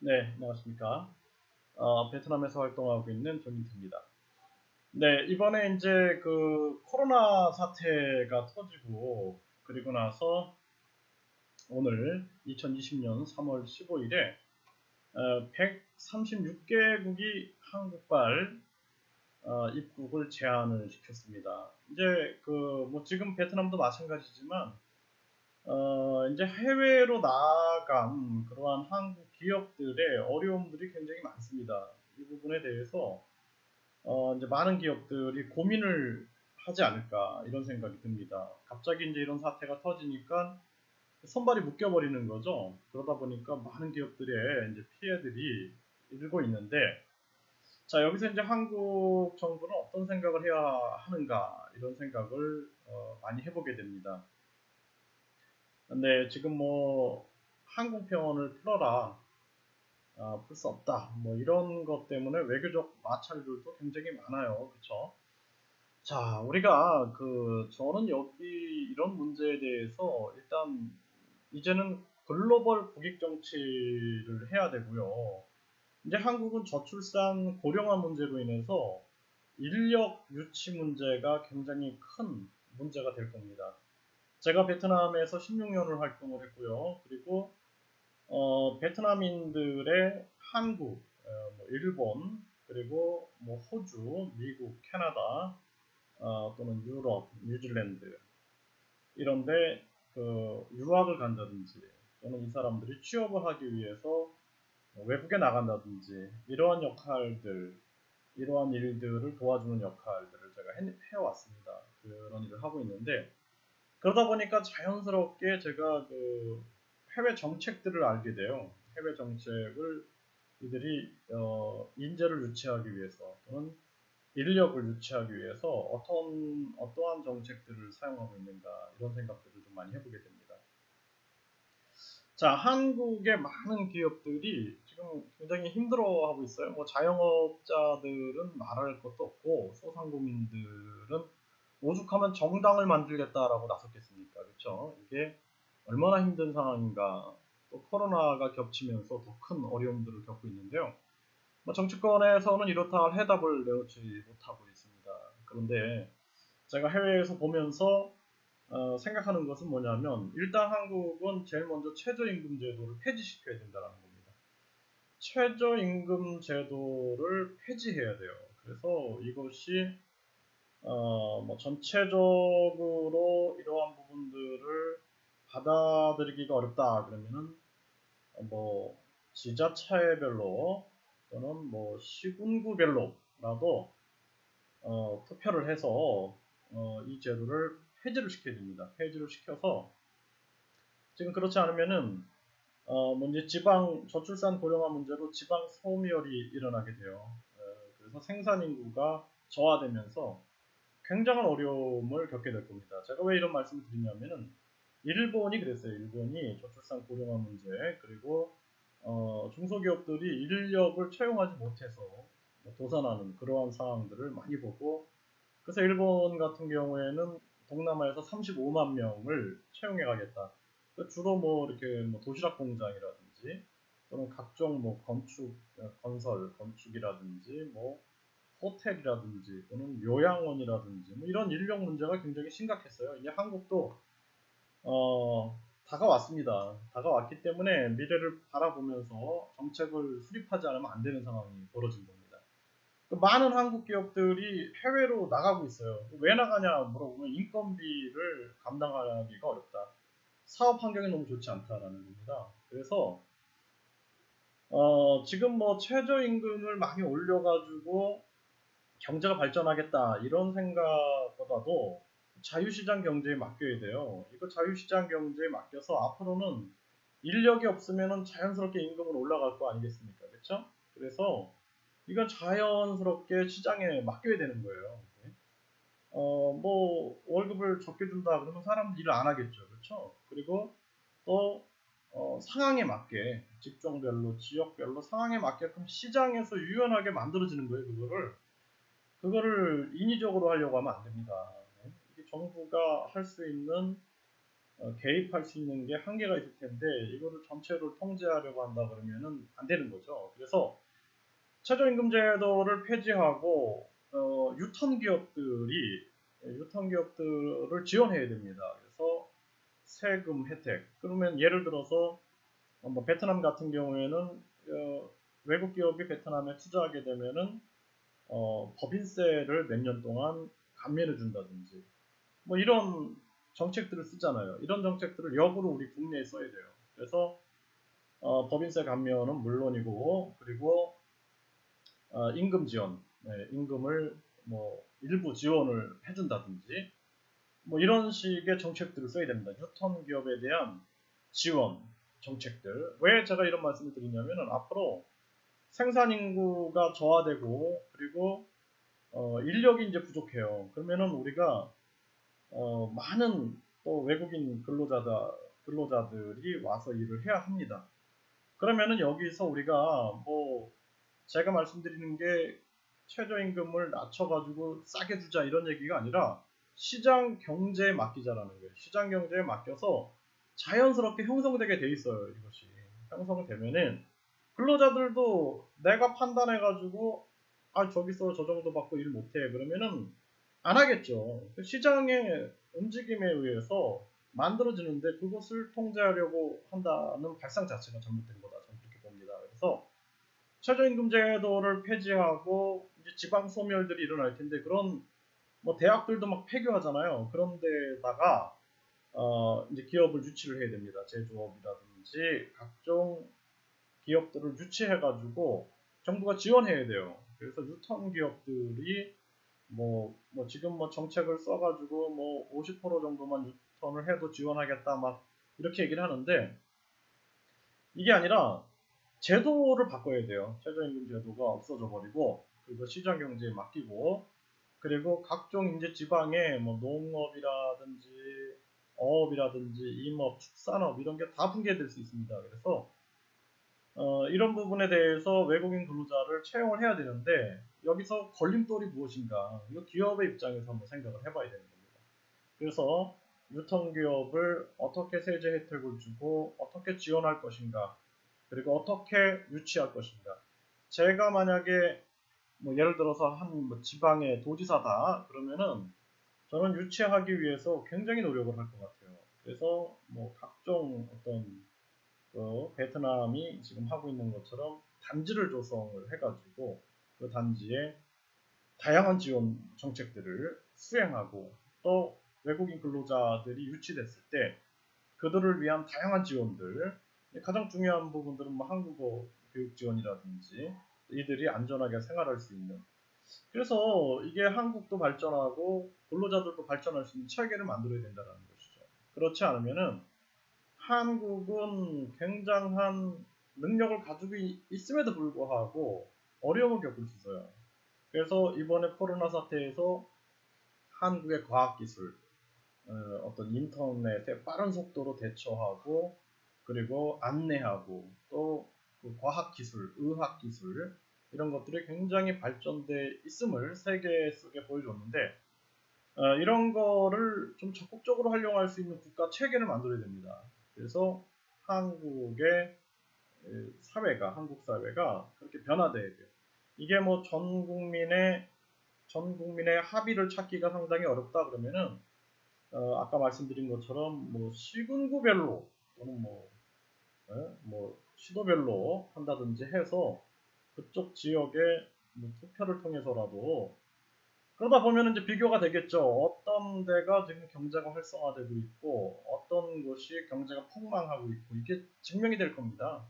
네, 안녕하십니까. 베트남에서 활동하고 있는 조민트입니다. 네, 이번에 이제 그 코로나 사태가 터지고, 그리고 나서 오늘 2020년 3월 15일에 136개국이 한국발 입국을 제한을 시켰습니다. 이제 그 뭐 지금 베트남도 마찬가지지만 이제 해외로 나간 그러한 한국 기업들의 어려움들이 굉장히 많습니다. 이 부분에 대해서 이제 많은 기업들이 고민을 하지 않을까 이런 생각이 듭니다. 갑자기 이제 이런 사태가 터지니까 손발이 묶여버리는 거죠. 그러다 보니까 많은 기업들의 이제 피해들이 일고 있는데, 자, 여기서 이제 한국 정부는 어떤 생각을 해야 하는가 이런 생각을 많이 해보게 됩니다. 근데 지금 뭐 항공편을 풀어라, 풀 수 없다, 뭐 이런 것 때문에 외교적 마찰들도 굉장히 많아요. 그렇죠? 자, 우리가 저는 여기 이런 문제에 대해서 일단 이제는 글로벌 국익 정치를 해야 되고요. 이제 한국은 저출산 고령화 문제로 인해서 인력 유치 문제가 굉장히 큰 문제가 될 겁니다. 제가 베트남에서 16년을 활동을 했고요. 그리고 베트남인들의 한국, 뭐 일본, 그리고 뭐 호주, 미국, 캐나다, 또는 유럽, 뉴질랜드 이런데 유학을 간다든지 또는 이 사람들이 취업을 하기 위해서 외국에 나간다든지 이러한 역할들, 이러한 일들을 도와주는 역할들을 제가 해왔습니다. 그런 일을 하고 있는데 그러다 보니까 자연스럽게 제가 해외 정책들을 알게 돼요. 해외 정책을 이들이 인재를 유치하기 위해서 또는 인력을 유치하기 위해서 어떠한 정책들을 사용하고 있는가 이런 생각들을 좀 많이 해보게 됩니다. 자, 한국의 많은 기업들이 지금 굉장히 힘들어하고 있어요. 뭐 자영업자들은 말할 것도 없고 소상공인들은 오죽하면 정당을 만들겠다라고 나섰겠습니까? 그렇죠? 이게 얼마나 힘든 상황인가. 또 코로나가 겹치면서 더 큰 어려움들을 겪고 있는데요. 뭐 정치권에서는 이렇다 할 해답을 내놓지 못하고 있습니다. 그런데 제가 해외에서 보면서 생각하는 것은 뭐냐면 일단 한국은 제일 먼저 최저임금 제도를 폐지시켜야 된다는 겁니다. 최저임금 제도를 폐지해야 돼요. 그래서 이것이 뭐 전체적으로 이러한 부분들을 받아들이기가 어렵다 그러면은 뭐 지자체별로 또는 뭐 시군구별로라도 투표를 해서 이 제도를 폐지를 시켜야 됩니다. 폐지를 시켜서 지금 그렇지 않으면은 뭐 이제 지방 저출산 고령화 문제로 지방 소멸이 일어나게 돼요. 그래서 생산 인구가 저하되면서 굉장한 어려움을 겪게 될 겁니다. 제가 왜 이런 말씀을 드리냐면은 일본이 그랬어요. 일본이 저출산 고령화 문제 그리고 중소기업들이 인력을 채용하지 못해서 도산하는 그러한 상황들을 많이 보고 그래서 일본 같은 경우에는 동남아에서 35만 명을 채용해 가겠다. 주로 뭐 이렇게 뭐 도시락 공장이라든지 또는 각종 뭐 건설, 건축이라든지 뭐 호텔이라든지 또는 요양원이라든지 뭐 이런 인력 문제가 굉장히 심각했어요. 이제 한국도 다가왔습니다. 다가왔기 때문에 미래를 바라보면서 정책을 수립하지 않으면 안 되는 상황이 벌어진 겁니다. 많은 한국 기업들이 해외로 나가고 있어요. 왜 나가냐 물어보면 인건비를 감당하기가 어렵다. 사업 환경이 너무 좋지 않다라는 겁니다. 그래서 지금 뭐 최저임금을 많이 올려가지고 경제가 발전하겠다 이런 생각보다도 자유시장 경제에 맡겨야 돼요. 이거 자유시장 경제에 맡겨서 앞으로는 인력이 없으면 자연스럽게 임금은 올라갈 거 아니겠습니까? 그렇죠? 그래서 이건 자연스럽게 시장에 맡겨야 되는 거예요. 뭐 월급을 적게 준다 그러면 사람들이 일을 안 하겠죠. 그렇죠? 그리고 또 상황에 맞게 직종별로 지역별로 상황에 맞게끔 시장에서 유연하게 만들어지는 거예요. 그거를 인위적으로 하려고 하면 안 됩니다. 이게 정부가 할 수 있는 개입할 수 있는 게 한계가 있을 텐데 이거를 전체를 통제하려고 한다 그러면은 안 되는 거죠. 그래서 최저임금제도를 폐지하고 유통기업들을 지원해야 됩니다. 그래서 세금 혜택. 그러면 예를 들어서 뭐 베트남 같은 경우에는 외국 기업이 베트남에 투자하게 되면은 법인세를 몇 년 동안 감면해 준다든지 뭐 이런 정책들을 쓰잖아요. 이런 정책들을 역으로 우리 국내에 써야 돼요. 그래서 법인세 감면은 물론이고 그리고 임금 지원, 임금을 뭐 일부 지원을 해준다든지 뭐 이런 식의 정책들을 써야 됩니다. 유통기업에 대한 지원 정책들. 왜 제가 이런 말씀을 드리냐면은 앞으로 생산 인구가 저하되고 그리고 인력이 이제 부족해요. 그러면은 우리가 많은 또 외국인 근로자들이 와서 일을 해야 합니다. 그러면은 여기서 우리가 뭐 제가 말씀드리는 게 최저임금을 낮춰가지고 싸게 주자 이런 얘기가 아니라 시장 경제에 맡기자라는 거예요. 시장 경제에 맡겨서 자연스럽게 형성되게 돼 있어요. 이것이 형성되면은 근로자들도 내가 판단해가지고 저기서 저 정도 받고 일 못해 그러면은 안 하겠죠. 시장의 움직임에 의해서 만들어지는데 그것을 통제하려고 한다는 발상 자체가 잘못된 거다. 저는 그렇게 봅니다. 그래서 최저임금 제도를 폐지하고 이제 지방 소멸들이 일어날 텐데 그런 뭐 대학들도 막 폐교하잖아요. 그런 데다가 이제 기업을 유치를 해야 됩니다. 제조업이라든지 각종 기업들을 유치해가지고 정부가 지원해야 돼요. 그래서 유통 기업들이 뭐 지금 뭐 정책을 써가지고 뭐 50% 정도만 유턴을 해도 지원하겠다 막 이렇게 얘기를 하는데 이게 아니라 제도를 바꿔야 돼요. 최저임금 제도가 없어져 버리고 그리고 시장 경제에 맡기고 그리고 각종 이제 지방에 뭐 농업이라든지 어업이라든지 임업, 축산업 이런 게 다 붕괴될 수 있습니다. 그래서 이런 부분에 대해서 외국인 근로자를 채용을 해야 되는데 여기서 걸림돌이 무엇인가? 이거 기업의 입장에서 한번 생각을 해봐야 되는 겁니다. 그래서 유통기업을 어떻게 세제 혜택을 주고 어떻게 지원할 것인가? 그리고 어떻게 유치할 것인가? 제가 만약에 뭐 예를 들어서 한뭐 지방의 도지사다 그러면은 저는 유치하기 위해서 굉장히 노력을 할 것 같아요. 그래서 뭐 각종 어떤 베트남이 지금 하고 있는 것처럼 단지를 조성을 해가지고 그 단지에 다양한 지원 정책들을 수행하고 또 외국인 근로자들이 유치됐을 때 그들을 위한 다양한 지원들 가장 중요한 부분들은 뭐 한국어 교육 지원이라든지 이들이 안전하게 생활할 수 있는 그래서 이게 한국도 발전하고 근로자들도 발전할 수 있는 체계를 만들어야 된다는 것이죠. 그렇지 않으면은 한국은 굉장한 능력을 가지고 있음에도 불구하고 어려움을 겪을 수 있어요. 그래서 이번에 코로나 사태에서 한국의 과학기술, 어떤 인터넷에 빠른 속도로 대처하고 그리고 안내하고 또그 과학기술, 의학기술 이런 것들이 굉장히 발전돼 있음을 세계 속에 보여줬는데 이런 거를 좀 적극적으로 활용할 수 있는 국가 체계를 만들어야 됩니다. 그래서 한국의 한국 사회가 그렇게 변화돼야 돼요. 이게 뭐 전 국민의 합의를 찾기가 상당히 어렵다 그러면은 아까 말씀드린 것처럼 뭐 시군구별로 또는 뭐 시도별로 한다든지 해서 그쪽 지역에 뭐 투표를 통해서라도 그러다 보면 이제 비교가 되겠죠. 어떤 데가 지금 경제가 활성화되고 있고 어떤 곳이 경제가 폭망하고 있고 이게 증명이 될 겁니다.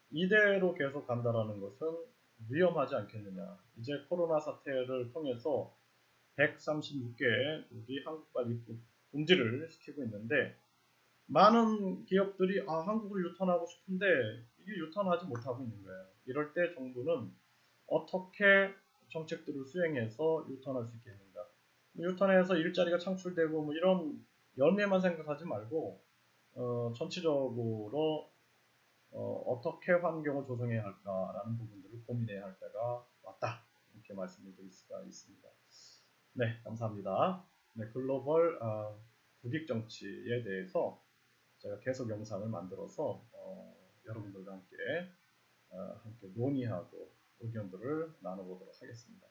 이대로 계속 간다라는 것은 위험하지 않겠느냐. 이제 코로나 사태를 통해서 136개국이 한국까지 금지를 시키고 있는데 많은 기업들이 한국을 유턴하고 싶은데 이게 유턴하지 못하고 있는 거예요. 이럴 때 정부는 어떻게 정책들을 수행해서 유턴할 수 있겠는가. 유턴해서 일자리가 창출되고 뭐 이런 열매만 생각하지 말고 전체적으로 어떻게 환경을 조성해야 할까라는 부분들을 고민해야 할 때가 왔다. 이렇게 말씀을 드릴 수가 있습니다. 네, 감사합니다. 네, 글로벌 국익 정치에 대해서 제가 계속 영상을 만들어서 여러분들과 함께 논의하고 의견들을 나눠보도록 하겠습니다.